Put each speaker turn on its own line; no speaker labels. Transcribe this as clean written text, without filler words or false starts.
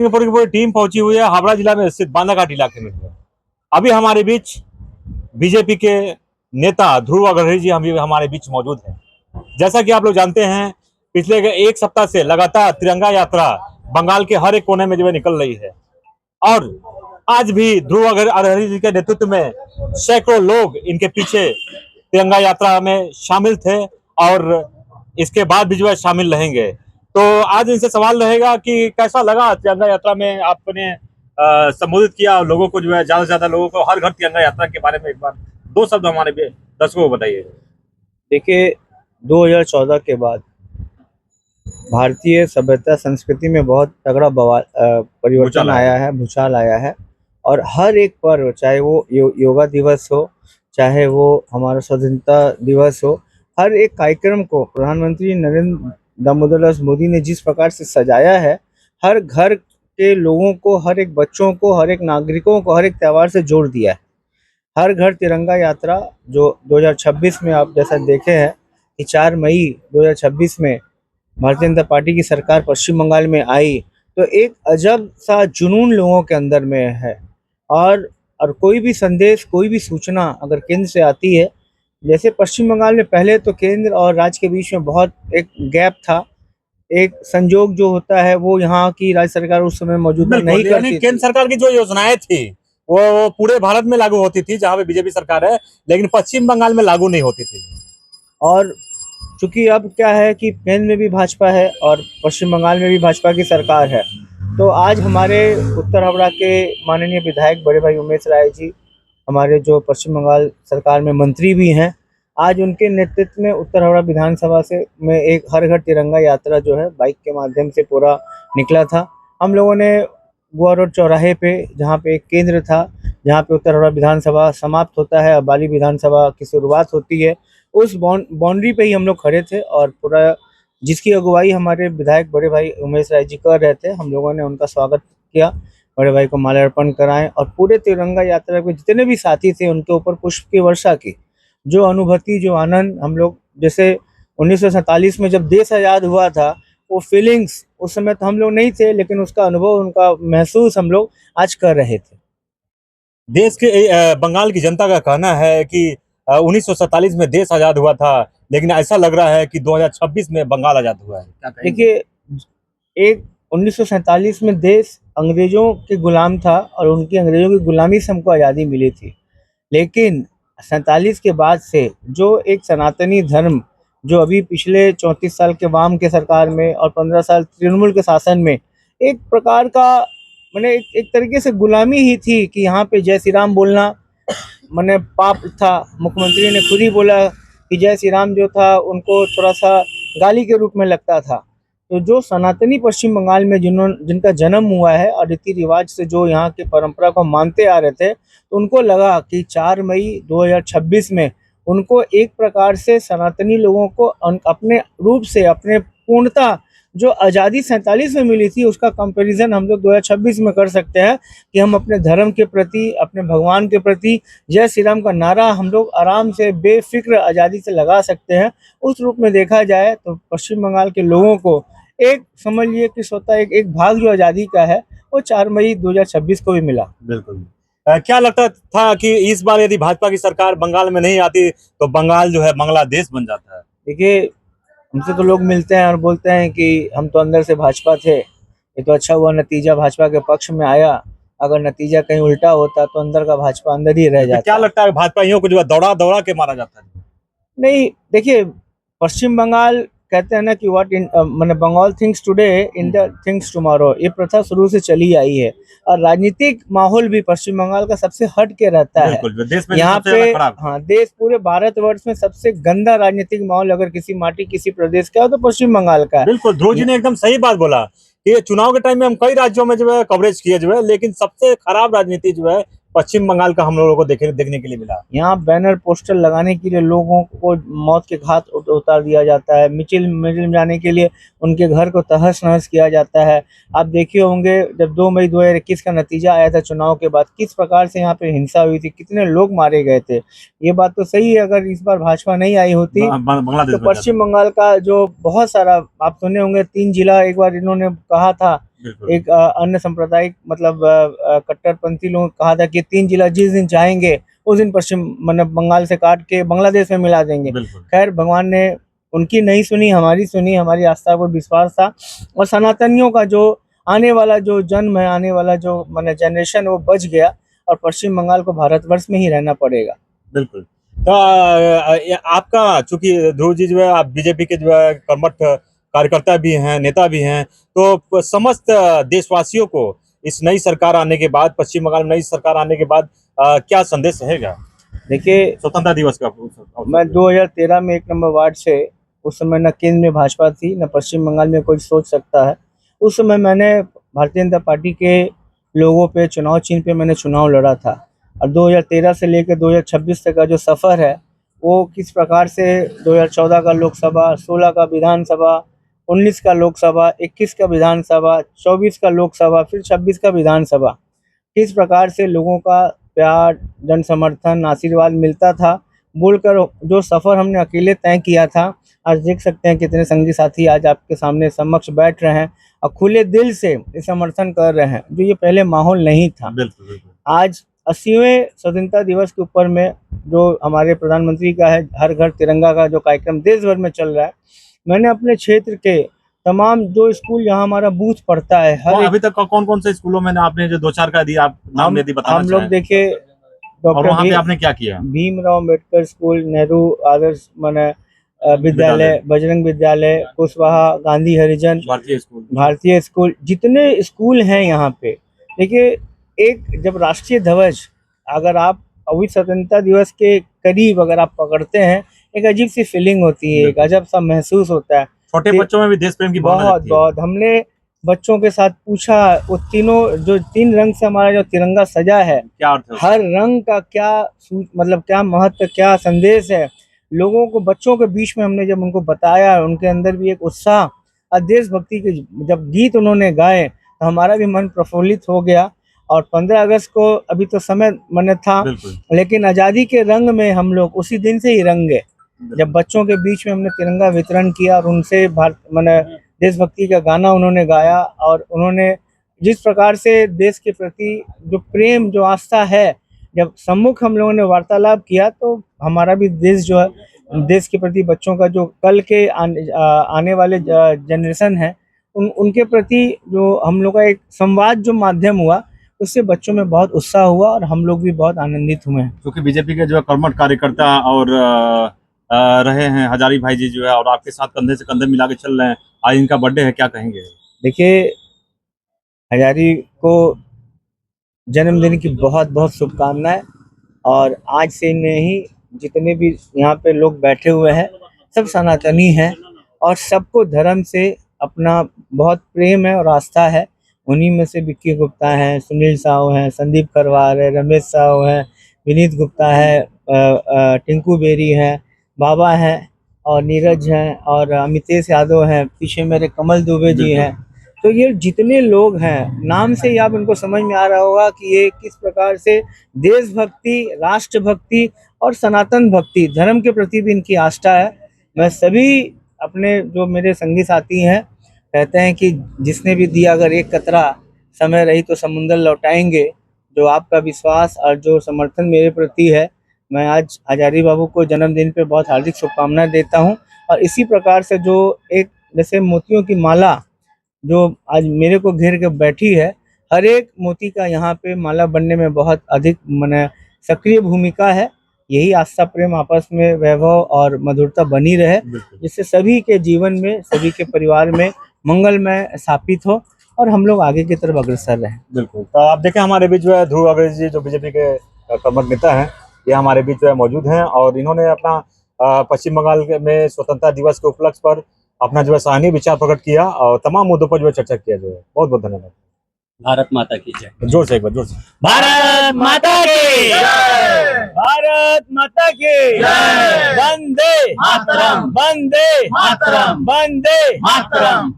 पूरी की पूरी टीम पहुंची हुई है हावड़ा जिला में स्थित बांधाघाट इलाके में। अभी हमारे बीच बीजेपी के नेता ध्रुव अग्रहरी जी हमारे बीच मौजूद हैं। जैसा कि आप लोग जानते हैं, पिछले एक सप्ताह से लगातार तिरंगा यात्रा बंगाल के हर एक कोने में जो है निकल रही है और आज भी ध्रुव अग्रहरी जी के नेतृत्व में सैकड़ों लोग इनके पीछे तिरंगा यात्रा में शामिल थे और इसके बाद भी जो है शामिल रहेंगे। तो आज इनसे सवाल रहेगा कि कैसा लगा तिरंगा यात्रा में आपने संबोधित किया और लोगों को जो है ज्यादा से ज्यादा लोगों को हर घर तिरंगा यात्रा के बारे में एक बार दो शब्द हमारे दर्शकों को बताइए।
देखिए, 2014 के बाद भारतीय सभ्यता संस्कृति में बहुत तगड़ा परिवर्तन आया है, भूचाल आया है। और हर एक पर्व, चाहे वो योगा दिवस हो, चाहे वो हमारा स्वतंत्रता दिवस हो, हर एक कार्यक्रम को प्रधानमंत्री नरेंद्र दामोदर दास मोदी ने जिस प्रकार से सजाया है, हर घर के लोगों को, हर एक बच्चों को, हर एक नागरिकों को हर एक त्यौहार से जोड़ दिया है। हर घर तिरंगा यात्रा जो 2026 में आप जैसा देखे हैं कि 4 मई 2026 में भारतीय जनता पार्टी की सरकार पश्चिम बंगाल में आई, तो एक अजब सा जुनून लोगों के अंदर में है। और कोई भी संदेश, कोई भी सूचना अगर केंद्र से आती है, जैसे पश्चिम बंगाल में पहले तो केंद्र और राज्य के बीच में बहुत एक गैप था, एक संजोग जो होता है वो यहाँ की राज्य सरकार उस समय मौजूदा नहीं करती थी।
केंद्र सरकार की जो योजनाएं थी वो पूरे भारत में लागू होती थी जहां पे बीजेपी सरकार है, लेकिन पश्चिम बंगाल में लागू नहीं होती थी।
और चूंकि अब क्या है कि केंद्र में भी भाजपा है और पश्चिम बंगाल में भी भाजपा की सरकार है, तो आज हमारे उत्तर हावड़ा के माननीय विधायक बड़े भाई उमेश राय जी, हमारे जो पश्चिम बंगाल सरकार में मंत्री भी हैं, आज उनके नेतृत्व में उत्तर हावड़ा विधानसभा से में एक हर घर तिरंगा यात्रा जो है बाइक के माध्यम से पूरा निकला था। हम लोगों ने गोवा रोड चौराहे पे, जहाँ पे एक केंद्र था, जहाँ पे उत्तर हावड़ा विधानसभा समाप्त होता है और बाली विधानसभा की शुरुआत होती है, उस बाउंड्री पे ही हम लोग खड़े थे और पूरा जिसकी अगुवाई हमारे विधायक बड़े भाई उमेश राय जी कर रहे थे, हम लोगों ने उनका स्वागत किया, बड़े भाई को माल्यार्पण कराएं और पूरे तिरंगा यात्रा के जितने भी साथी थे उनके ऊपर पुष्प की वर्षा की। जो अनुभूति, जो आनंद हम लोग, जैसे 1947 में जब देश आज़ाद हुआ था, वो फीलिंग्स उस समय तो हम लोग नहीं थे, लेकिन उसका अनुभव, उनका महसूस हम लोग आज कर रहे थे।
देश के बंगाल की जनता का कहना है कि 1947 में देश आजाद हुआ था, लेकिन ऐसा लग रहा है कि 2026 में बंगाल आजाद हुआ है।
देखिए, एक 1947 में देश अंग्रेजों के गुलाम था और उनकी अंग्रेजों की गुलामी से हमको आज़ादी मिली थी, लेकिन 47 के बाद से जो एक सनातनी धर्म, जो अभी पिछले 34 साल के वाम के सरकार में और 15 साल तृणमूल के शासन में एक प्रकार का मैंने एक तरीके से गुलामी ही थी कि यहाँ पे जय श्री राम बोलना मैंने पाप था। मुख्यमंत्री ने खुद ही बोला कि जय श्री राम जो था उनको थोड़ा सा गाली के रूप में लगता था। तो जो सनातनी पश्चिम बंगाल में जिनका जन्म हुआ है और रीति रिवाज से जो यहाँ की परंपरा को मानते आ रहे थे, तो उनको लगा कि 4 मई 2026 में उनको एक प्रकार से सनातनी लोगों को अपने रूप से, अपने पूर्णता जो आज़ादी 47 में मिली थी, उसका कंपैरिजन हम लोग 2026 में कर सकते हैं कि हम अपने धर्म के प्रति, अपने भगवान के प्रति जय श्री राम का नारा हम लोग आराम से बेफिक्र आज़ादी से लगा सकते हैं। उस रूप में देखा जाए तो पश्चिम बंगाल के लोगों को एक समझिए कि स्वतः एक भाग जो आज़ादी का है वो 4 मई 2026 को भी मिला।
बिल्कुल। क्या लगता था कि इस बार यदि भाजपा की सरकार बंगाल में नहीं आती तो बंगाल जो है बांग्लादेश बन जाता है?
देखिए, हमसे तो लोग मिलते हैं और बोलते हैं कि हम तो अंदर से भाजपा थे, ये तो अच्छा हुआ नतीजा भाजपा के पक्ष में आया, अगर नतीजा कहीं उल्टा होता तो अंदर का भाजपा अंदर ही रह जाता।
क्या लगता है भाजपाइयों को जो है दौड़ा दौड़ा के मारा जाता है?
नहीं, देखिए, पश्चिम बंगाल कहते हैं ना कि मैंने Bengal things today, India things tomorrow, ये प्रथा शुरू से चली आई है और राजनीतिक माहौल भी पश्चिम बंगाल का सबसे हट के रहता है।
देश में
यहाँ पे हाँ, देश पूरे भारतवर्ष में सबसे गंदा राजनीतिक माहौल अगर किसी माटी, किसी प्रदेश का हो तो पश्चिम बंगाल का है।
बिल्कुल, ध्रुव जी ने एकदम सही बात बोला कि चुनाव के टाइम में हम कई राज्यों में जो है कवरेज किए जो है, लेकिन सबसे खराब राजनीति जो है पश्चिम बंगाल का हम लोगों को देखने के लिए मिला।
यहाँ बैनर पोस्टर लगाने के लिए लोगों को मौत के घाट उतार दिया जाता है, मिचिल जाने के लिए उनके घर को तहस नहस किया जाता है। आप देखे होंगे जब 2 मई 2021 का नतीजा आया था चुनाव के बाद, किस प्रकार से यहाँ पे हिंसा हुई थी, कितने लोग मारे गए थे। ये बात तो सही है, अगर इस बार भाजपा नहीं आई होती तो पश्चिम बंगाल का जो बहुत सारा, आप सुने होंगे 3 जिला एक बार इन्होंने कहा था
बिल्कुल
एक अन्य सांप्रदायिक मतलब कट्टरपंथी लोगों ने कहा था कि 3 जिला जिस दिन चाहेंगे उस दिन पश्चिम मतलब बंगाल से काट के बांग्लादेश में मिला देंगे।
बिल्कुल
खैर भगवान ने उनकी नहीं सुनी, हमारी सुनी, हमारी आस्था पर विश्वास था और सनातनियों का जो आने वाला जो जन्म है, आने वाला जो माने जनरेशन वो बच गया और पश्चिम बंगाल को भारतवर्ष में ही रहना पड़ेगा।
बिल्कुल। तो आपका चूंकि ध्रुव जी जो है आप बीजेपी के जो है कर्मठ कार्यकर्ता भी हैं, नेता भी हैं, तो समस्त देशवासियों को इस नई सरकार आने के बाद, पश्चिम बंगाल में नई सरकार आने के बाद क्या संदेश रहेगा
देखिए
स्वतंत्रता दिवस का
मैं 2013 में 1 नंबर वार्ड से, उस समय न केंद्र में भाजपा थी न पश्चिम बंगाल में कोई सोच सकता है। उस समय मैंने भारतीय जनता पार्टी के लोगों पे चुनाव चिन्ह पे मैंने चुनाव लड़ा था और 2013 से लेकर 2026 तक का जो सफ़र है वो किस प्रकार से 2014 का लोकसभा, 16 का विधानसभा, 19 का लोकसभा, 21 का विधानसभा, 24 का लोकसभा, फिर 26 का विधानसभा, किस प्रकार से लोगों का प्यार, जन समर्थन, आशीर्वाद मिलता था बोलकर जो सफ़र हमने अकेले तय किया था, आज देख सकते हैं कितने संगी साथी आज आपके सामने समक्ष बैठ रहे हैं और खुले दिल से ये समर्थन कर रहे हैं, जो ये पहले माहौल नहीं था।
बिल्कुल बिल्कुल
आज 80वें स्वतंत्रता दिवस के ऊपर में जो हमारे प्रधानमंत्री का है हर घर तिरंगा का जो कार्यक्रम देश भर में चल रहा है, मैंने अपने क्षेत्र के तमाम जो स्कूल यहाँ हमारा बूथ पड़ता है हर
अभी तक कौन कौन से स्कूलों में आपने जो 2-4 का दिया, आप नाम यदि बताना
हम लोग
चाहें
देखिए
और वहाँ पे
डॉक्टर
आपने क्या किया?
भीमराव अम्बेडकर स्कूल, नेहरू आदर्श माने विद्यालय, बजरंग विद्यालय, कुशवाहा, गांधी हरिजन, भारतीय स्कूल, जितने स्कूल हैं यहाँ पे। देखिए एक जब राष्ट्रीय ध्वज अगर आप अभी स्वतंत्रता दिवस के करीब अगर आप पकड़ते हैं, एक अजीब सी फीलिंग होती है, एक अजब सा महसूस होता है।
छोटे बच्चों में भी देश प्रेम की भावना
बहुत
लगती है।
बहुत हमने बच्चों के साथ पूछा वो तीनों जो 3 रंग से हमारा जो तिरंगा सजा है,
क्या अर्थ है उसका?
हर रंग का क्या मतलब क्या महत्व, क्या संदेश है, लोगों को बच्चों के बीच में हमने जब उनको बताया, उनके अंदर भी एक उत्साह और देशभक्ति के जब गीत उन्होंने गाए तो हमारा भी मन प्रफुल्लित हो गया। और 15 अगस्त को अभी तो समय मैंने था, लेकिन आज़ादी के रंग में हम लोग उसी दिन से ही रंगे, जब बच्चों के बीच में हमने तिरंगा वितरण किया और उनसे भारत मैंने देशभक्ति का गाना उन्होंने गाया और उन्होंने जिस प्रकार से देश के प्रति जो प्रेम, जो आस्था है, जब सम्मुख हम लोगों ने वार्तालाप किया तो हमारा भी देश जो है, देश के प्रति बच्चों का जो कल के आने वाले जनरेशन है उनके प्रति जो हम लोग का एक संवाद जो माध्यम हुआ, उससे बच्चों में बहुत उत्साह हुआ और हम लोग भी बहुत आनंदित हुए हैं।
क्योंकि बीजेपी के जो है कर्मठ कार्यकर्ता और रहे हैं हजारी भाई जी जो है, और आपके साथ कंधे से कंधे मिला के चल रहे हैं। आज इनका बर्थडे है, क्या कहेंगे?
देखिए हजारी को जन्मदिन की बहुत बहुत शुभकामनाएं और आज से नहीं जितने भी यहाँ पे लोग बैठे हुए हैं सब सनातनी हैं और सबको धर्म से अपना बहुत प्रेम है और आस्था है। उन्हीं में से विक्की गुप्ता हैं, सुनील साहू हैं, संदीप करवार है, रमेश साहू हैं, विनीत गुप्ता है, टिंकू बेरी हैं, बाबा हैं और नीरज हैं और अमितेश यादव हैं, पीछे मेरे कमल दुबे जी हैं। तो ये जितने लोग हैं नाम से ही आप इनको समझ में आ रहा होगा कि ये किस प्रकार से देशभक्ति, राष्ट्रभक्ति और सनातन भक्ति, धर्म के प्रति भी इनकी आस्था है। मैं सभी अपने जो मेरे संगी साथी हैं कहते हैं कि जिसने भी दिया अगर एक कतरा समय रही तो समुंदर लौटाएंगे। जो आपका विश्वास और जो समर्थन मेरे प्रति है, मैं आज हजारी बाबू को जन्मदिन पे बहुत हार्दिक शुभकामनाएं देता हूं और इसी प्रकार से जो एक जैसे मोतियों की माला जो आज मेरे को घेर के बैठी है, हर एक मोती का यहाँ पे माला बनने में बहुत अधिक माने सक्रिय भूमिका है। यही आस्था प्रेम आपस में वैभव और मधुरता बनी रहे, जिससे सभी के जीवन में, सभी के परिवार में मंगलमय स्थापित हो और हम लोग आगे की तरफ अग्रसर रहें।
बिल्कुल। तो आप देखें हमारे बीच जो है ध्रुव अग्रवाल जी जो बीजेपी के कर्मठ नेता हैं, ये हमारे बीच जो है मौजूद हैं और इन्होंने अपना पश्चिम बंगाल में स्वतंत्रता दिवस के उपलक्ष्य पर अपना जो है सराहनीय विचार प्रकट किया और तमाम मुद्दों पर जो है चर्चा किया। जो है बहुत बहुत धन्यवाद।
भारत माता की जय।
जोर से एक बार जोर से।
भारत माता की जय, भारत माता की जय, वंदे मातरम, वंदे मातरम, वंदे मातरम।